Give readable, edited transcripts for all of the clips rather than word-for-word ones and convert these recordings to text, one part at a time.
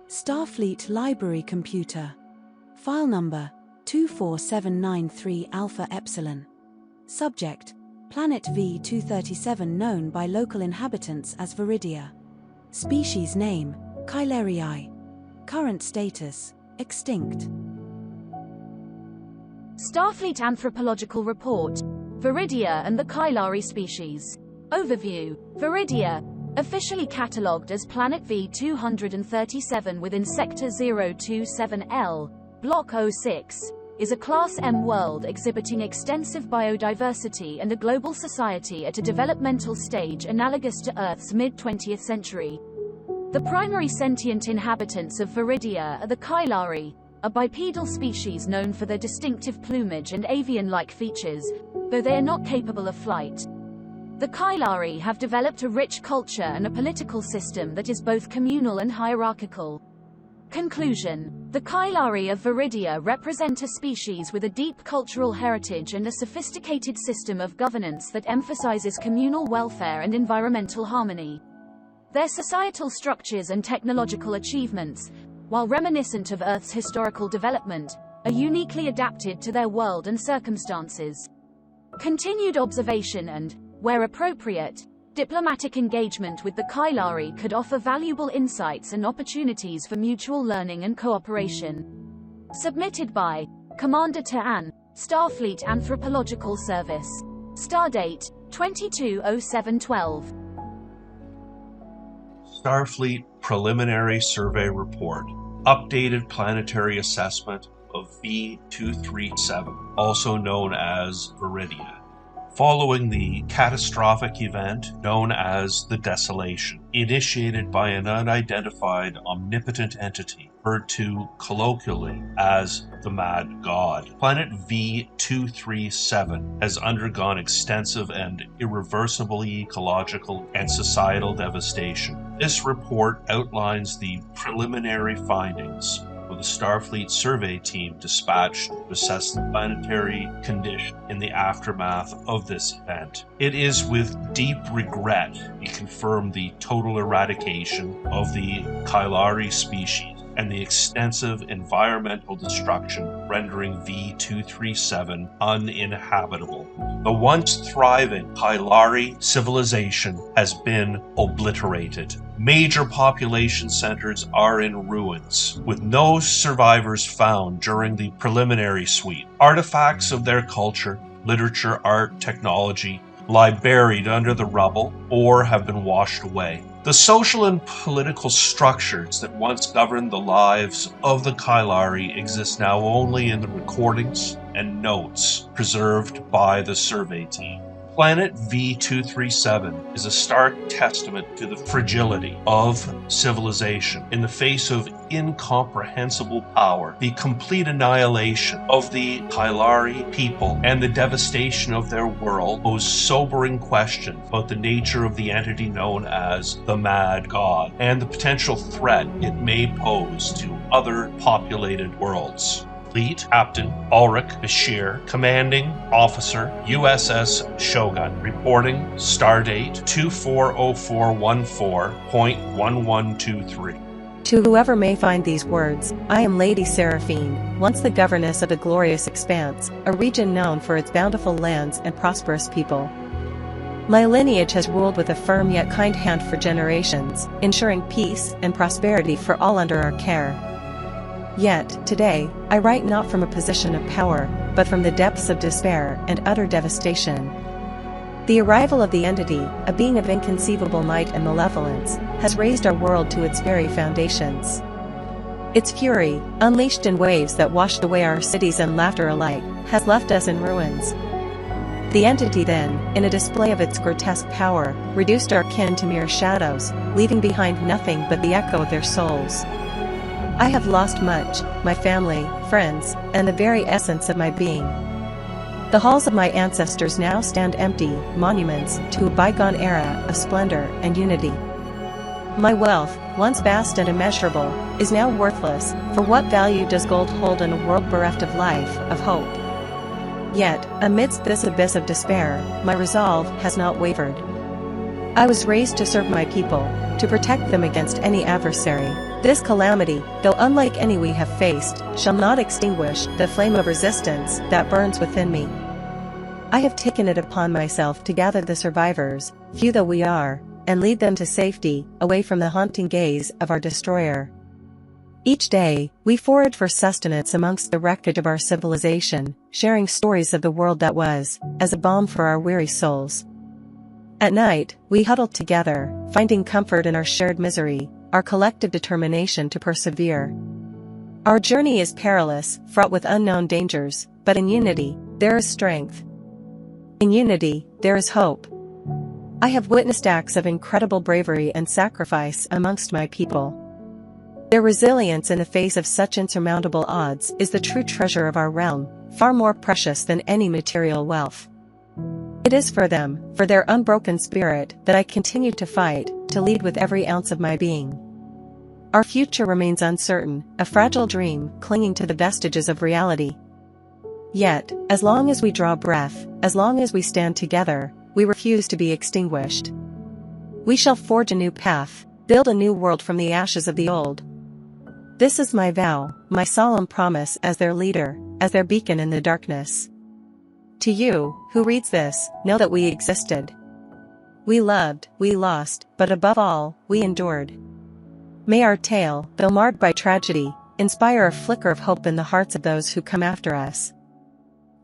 Starfleet Library Computer. File number 24793 Alpha Epsilon. Subject: Planet V-237, known by local inhabitants as Viridia. Species name: Kylerii. Current status: extinct. Starfleet Anthropological Report: Viridia and the Kylerii species. Overview: Viridia, officially catalogued as Planet V-237 within Sector 027L, Block 06, is a Class M world exhibiting extensive biodiversity and a global society at a developmental stage analogous to Earth's mid-20th century. The primary sentient inhabitants of Viridia are the Kylerii, a bipedal species known for their distinctive plumage and avian-like features, though they are not capable of flight. The Kylerii have developed a rich culture and a political system that is both communal and hierarchical. Conclusion: the Kylerii of Viridia represent a species with a deep cultural heritage and a sophisticated system of governance that emphasizes communal welfare and environmental harmony. Their societal structures and technological achievements, while reminiscent of Earth's historical development, are uniquely adapted to their world and circumstances. Continued observation and, where appropriate, diplomatic engagement with the Kylerii could offer valuable insights and opportunities for mutual learning and cooperation. Submitted by Commander Ta'an, Starfleet Anthropological Service. Stardate 220712. Starfleet Preliminary Survey Report. Updated planetary assessment of V-237, also known as Viridia. Following the catastrophic event known as the Desolation, initiated by an unidentified omnipotent entity, referred to colloquially as the Mad God, Planet V-237 has undergone extensive and irreversible ecological and societal devastation. This report outlines the preliminary findings of the Starfleet survey team dispatched to assess the planetary condition in the aftermath of this event. It is with deep regret we confirm the total eradication of the Kylerii species and the extensive environmental destruction rendering V-237 uninhabitable. The once thriving Kylerii civilization has been obliterated. Major population centers are in ruins, with no survivors found during the preliminary sweep. Artifacts of their culture, literature, art, technology lie buried under the rubble or have been washed away. The social and political structures that once governed the lives of the Kylerii exist now only in the recordings and notes preserved by the survey team. Planet V-237 is a stark testament to the fragility of civilization in the face of incomprehensible power, the complete annihilation of the Kylerii people, and the devastation of their world pose sobering questions about the nature of the entity known as the Mad God and the potential threat it may pose to other populated worlds. Fleet Captain Ulrich Bashir, Commanding Officer, USS Shogun, reporting Stardate 240414.1123. To whoever may find these words, I am Lady Seraphine, once the governess of a glorious expanse, a region known for its bountiful lands and prosperous people. My lineage has ruled with a firm yet kind hand for generations, ensuring peace and prosperity for all under our care. Yet, today, I write not from a position of power, but from the depths of despair and utter devastation. The arrival of the entity, a being of inconceivable might and malevolence, has raised our world to its very foundations. Its fury, unleashed in waves that washed away our cities and laughter alike, has left us in ruins. The entity then, in a display of its grotesque power, reduced our kin to mere shadows, leaving behind nothing but the echo of their souls. I have lost much, my family, friends, and the very essence of my being. The halls of my ancestors now stand empty, monuments to a bygone era of splendor and unity. My wealth, once vast and immeasurable, is now worthless, for what value does gold hold in a world bereft of life, of hope? Yet, amidst this abyss of despair, my resolve has not wavered. I was raised to serve my people, to protect them against any adversary. This calamity, though unlike any we have faced, shall not extinguish the flame of resistance that burns within me. I have taken it upon myself to gather the survivors, few though we are, and lead them to safety, away from the haunting gaze of our destroyer. Each day, we forage for sustenance amongst the wreckage of our civilization, sharing stories of the world that was, as a balm for our weary souls. At night, we huddle together, finding comfort in our shared misery, our collective determination to persevere. Our journey is perilous, fraught with unknown dangers, but in unity, there is strength. In unity, there is hope. I have witnessed acts of incredible bravery and sacrifice amongst my people. Their resilience in the face of such insurmountable odds is the true treasure of our realm, far more precious than any material wealth. It is for them, for their unbroken spirit, that I continue to fight, to lead with every ounce of my being. Our future remains uncertain, a fragile dream clinging to the vestiges of reality. Yet, as long as we draw breath, as long as we stand together, we refuse to be extinguished. We shall forge a new path, build a new world from the ashes of the old. This is my vow, my solemn promise as their leader, as their beacon in the darkness. To you, who reads this, know that we existed. We loved, we lost, but above all, we endured. May our tale, though marred by tragedy, inspire a flicker of hope in the hearts of those who come after us.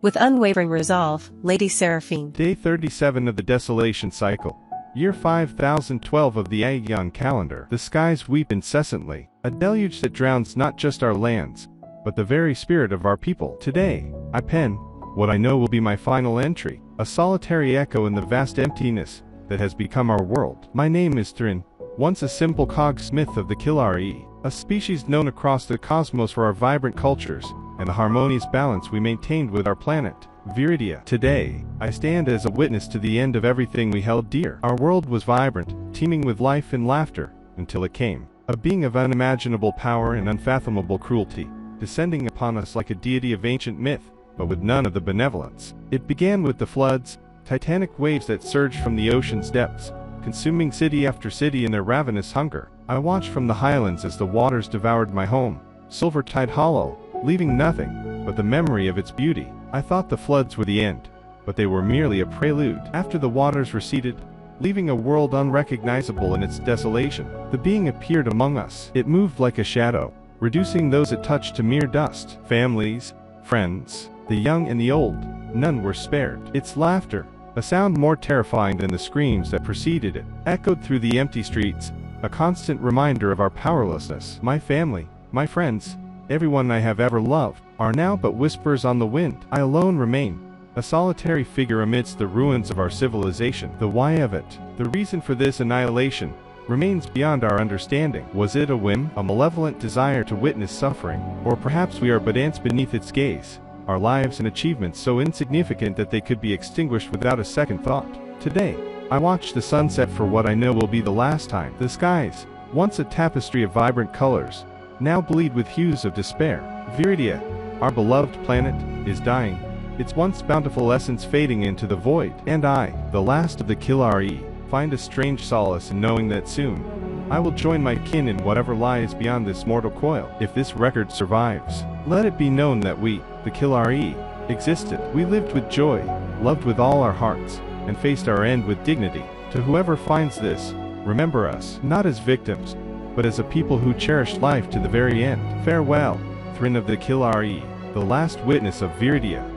With unwavering resolve, Lady Seraphine. Day 37 of the Desolation Cycle. Year 5012 of the Aeon calendar. The skies weep incessantly, a deluge that drowns not just our lands, but the very spirit of our people. Today, I pen what I know will be my final entry, a solitary echo in the vast emptiness that has become our world. My name is Thrin, once a simple cogsmith of the Kilari, a species known across the cosmos for our vibrant cultures and the harmonious balance we maintained with our planet, Viridia. Today, I stand as a witness to the end of everything we held dear. Our world was vibrant, teeming with life and laughter, until it came, a being of unimaginable power and unfathomable cruelty, descending upon us like a deity of ancient myth, but with none of the benevolence. It began with the floods, titanic waves that surged from the ocean's depths, consuming city after city in their ravenous hunger. I watched from the highlands as the waters devoured my home, Silvertide Hollow, leaving nothing but the memory of its beauty. I thought the floods were the end, but they were merely a prelude. After the waters receded, leaving a world unrecognizable in its desolation, the being appeared among us. It moved like a shadow, reducing those it touched to mere dust. Families, friends, the young and the old, none were spared. Its laughter, a sound more terrifying than the screams that preceded it, echoed through the empty streets, a constant reminder of our powerlessness. My family, my friends, everyone I have ever loved, are now but whispers on the wind. I alone remain, a solitary figure amidst the ruins of our civilization. The why of it, the reason for this annihilation, remains beyond our understanding. Was it a whim, a malevolent desire to witness suffering, or perhaps we are but ants beneath its gaze, our lives and achievements so insignificant that they could be extinguished without a second thought? Today, I watch the sunset for what I know will be the last time. The skies, once a tapestry of vibrant colors, now bleed with hues of despair. Viridia, our beloved planet, is dying, its once bountiful essence fading into the void. And I, the last of the Kilari, find a strange solace in knowing that soon, I will join my kin in whatever lies beyond this mortal coil. If this record survives, let it be known that we, the Kilari, existed. We lived with joy, loved with all our hearts, and faced our end with dignity. To whoever finds this, remember us, not as victims, but as a people who cherished life to the very end. Farewell, Thrin of the Kilari, the last witness of Viridia.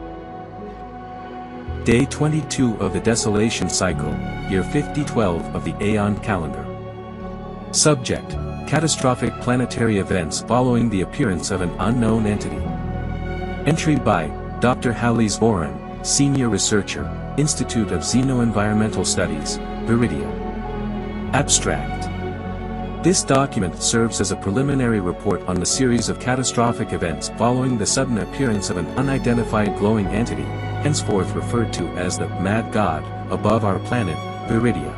Day 22 of the Desolation Cycle, Year 5012 of the Aeon calendar. Subject: Catastrophic planetary events following the appearance of an unknown entity. Entry by Dr. Hallis Oren, Senior Researcher, Institute of Xeno-Environmental Studies, Viridia. Abstract: This document serves as a preliminary report on the series of catastrophic events following the sudden appearance of an unidentified glowing entity, henceforth referred to as the Mad God, above our planet, Viridia.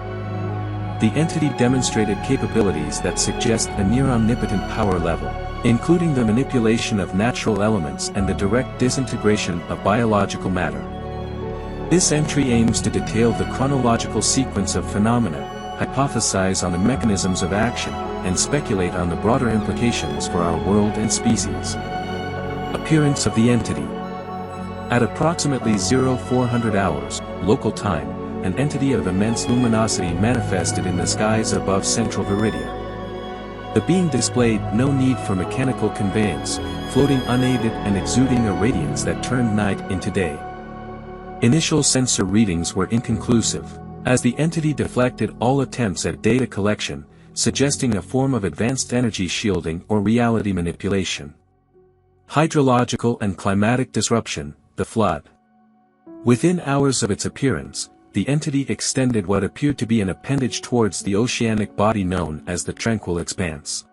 The entity demonstrated capabilities that suggest a near-omnipotent power level, including the manipulation of natural elements and the direct disintegration of biological matter. This entry aims to detail the chronological sequence of phenomena, hypothesize on the mechanisms of action, and speculate on the broader implications for our world and species. Appearance of the entity. At approximately 0400 hours, local time, an entity of immense luminosity manifested in the skies above central Viridia. The being displayed no need for mechanical conveyance, floating unaided and exuding a radiance that turned night into day. Initial sensor readings were inconclusive, as the entity deflected all attempts at data collection, suggesting a form of advanced energy shielding or reality manipulation. Hydrological and climatic disruption, the flood. Within hours of its appearance, the entity extended what appeared to be an appendage towards the oceanic body known as the Tranquil Expanse.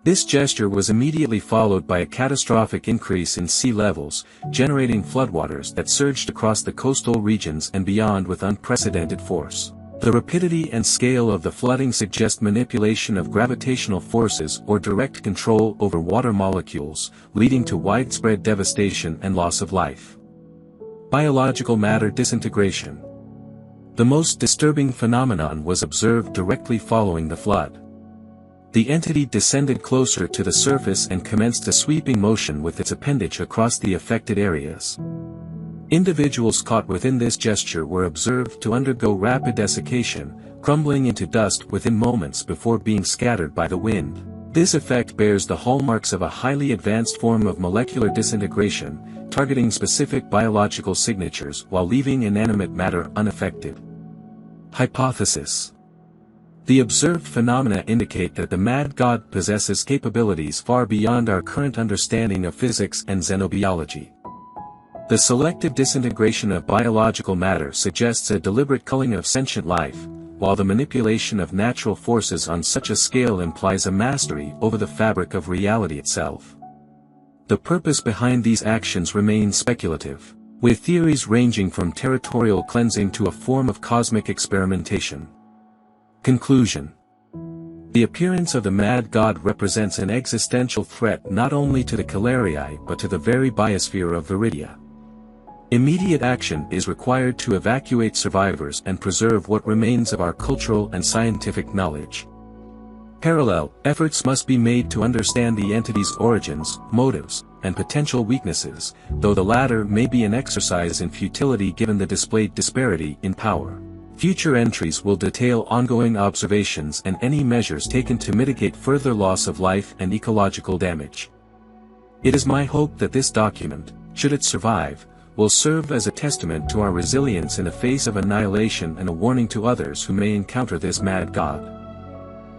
This gesture was immediately followed by a catastrophic increase in sea levels, generating floodwaters that surged across the coastal regions and beyond with unprecedented force. The rapidity and scale of the flooding suggest manipulation of gravitational forces or direct control over water molecules, leading to widespread devastation and loss of life. Biological matter disintegration. The most disturbing phenomenon was observed directly following the flood. The entity descended closer to the surface and commenced a sweeping motion with its appendage across the affected areas. Individuals caught within this gesture were observed to undergo rapid desiccation, crumbling into dust within moments before being scattered by the wind. This effect bears the hallmarks of a highly advanced form of molecular disintegration, targeting specific biological signatures while leaving inanimate matter unaffected. Hypothesis. The observed phenomena indicate that the Mad God possesses capabilities far beyond our current understanding of physics and xenobiology. The selective disintegration of biological matter suggests a deliberate culling of sentient life, while the manipulation of natural forces on such a scale implies a mastery over the fabric of reality itself. The purpose behind these actions remains speculative, with theories ranging from territorial cleansing to a form of cosmic experimentation. Conclusion. The appearance of the Mad God represents an existential threat not only to the Calarii but to the very biosphere of Viridia. Immediate action is required to evacuate survivors and preserve what remains of our cultural and scientific knowledge. Parallel efforts must be made to understand the entity's origins, motives, and potential weaknesses, though the latter may be an exercise in futility given the displayed disparity in power. Future entries will detail ongoing observations and any measures taken to mitigate further loss of life and ecological damage. It is my hope that this document, should it survive, will serve as a testament to our resilience in the face of annihilation and a warning to others who may encounter this Mad God.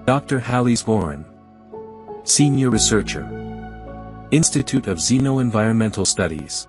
Dr. Hallis Voren, Senior Researcher, Institute of Xeno-Environmental Studies.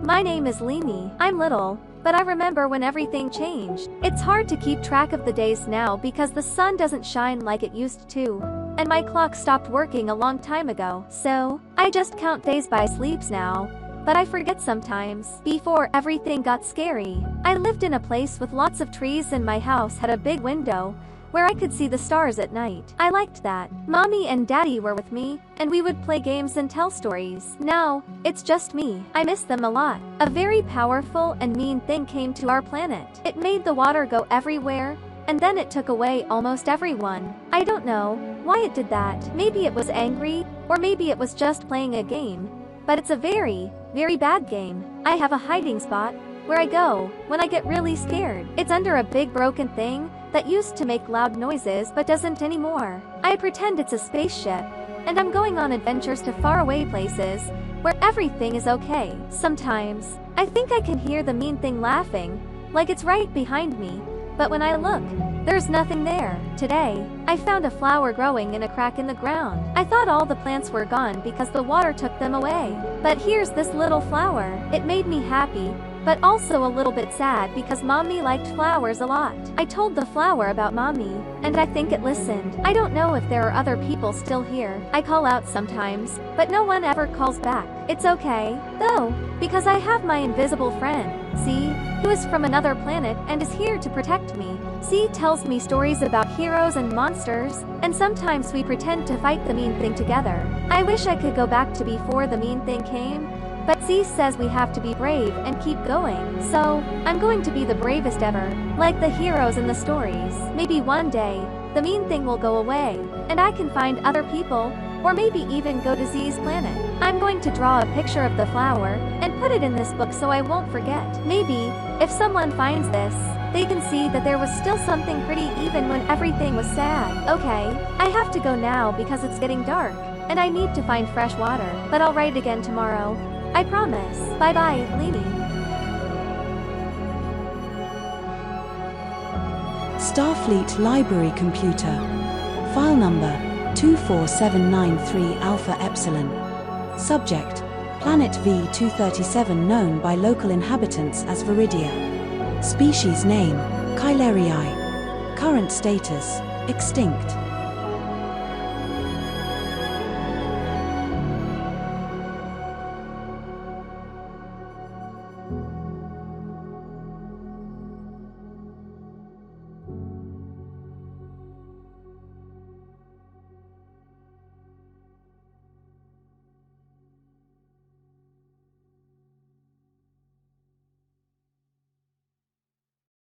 My name is Lini. I'm little, but I remember when everything changed. It's hard to keep track of the days now because the sun doesn't shine like it used to. And my clock stopped working a long time ago, so I just count days by sleeps now. But I forget sometimes. Before everything got scary, I lived in a place with lots of trees and my house had a big window where I could see the stars at night. I liked that. Mommy and Daddy were with me, and we would play games and tell stories. Now, it's just me. I miss them a lot. A very powerful and mean thing came to our planet. It made the water go everywhere, and then it took away almost everyone. I don't know why it did that. Maybe it was angry, or maybe it was just playing a game. But it's a very, very bad game. I have a hiding spot where I go when I get really scared. It's under a big broken thing that used to make loud noises but doesn't anymore. I pretend it's a spaceship, and I'm going on adventures to faraway places where everything is okay. Sometimes, I think I can hear the mean thing laughing, like it's right behind me, but when I look, there's nothing there. Today, I found a flower growing in a crack in the ground. I thought all the plants were gone because the water took them away. But here's this little flower. It made me happy, but also a little bit sad because Mommy liked flowers a lot. I told the flower about Mommy, and I think it listened. I don't know if there are other people still here. I call out sometimes, but no one ever calls back. It's okay, though, because I have my invisible friend, C, who is from another planet and is here to protect me. C tells me stories about heroes and monsters, and sometimes we pretend to fight the mean thing together. I wish I could go back to before the mean thing came, but C says we have to be brave and keep going. So, I'm going to be the bravest ever, like the heroes in the stories. Maybe one day, the mean thing will go away, and I can find other people, or maybe even go to Z's planet. I'm going to draw a picture of the flower, and put it in this book so I won't forget. Maybe, if someone finds this, they can see that there was still something pretty even when everything was sad. Okay, I have to go now because it's getting dark, and I need to find fresh water, but I'll write again tomorrow. I promise. Bye-bye, Lily. Starfleet Library Computer. File number 24793 Alpha Epsilon. Subject: Planet V-237 known by local inhabitants as Viridia. Species name: Kylerii. Current status: extinct.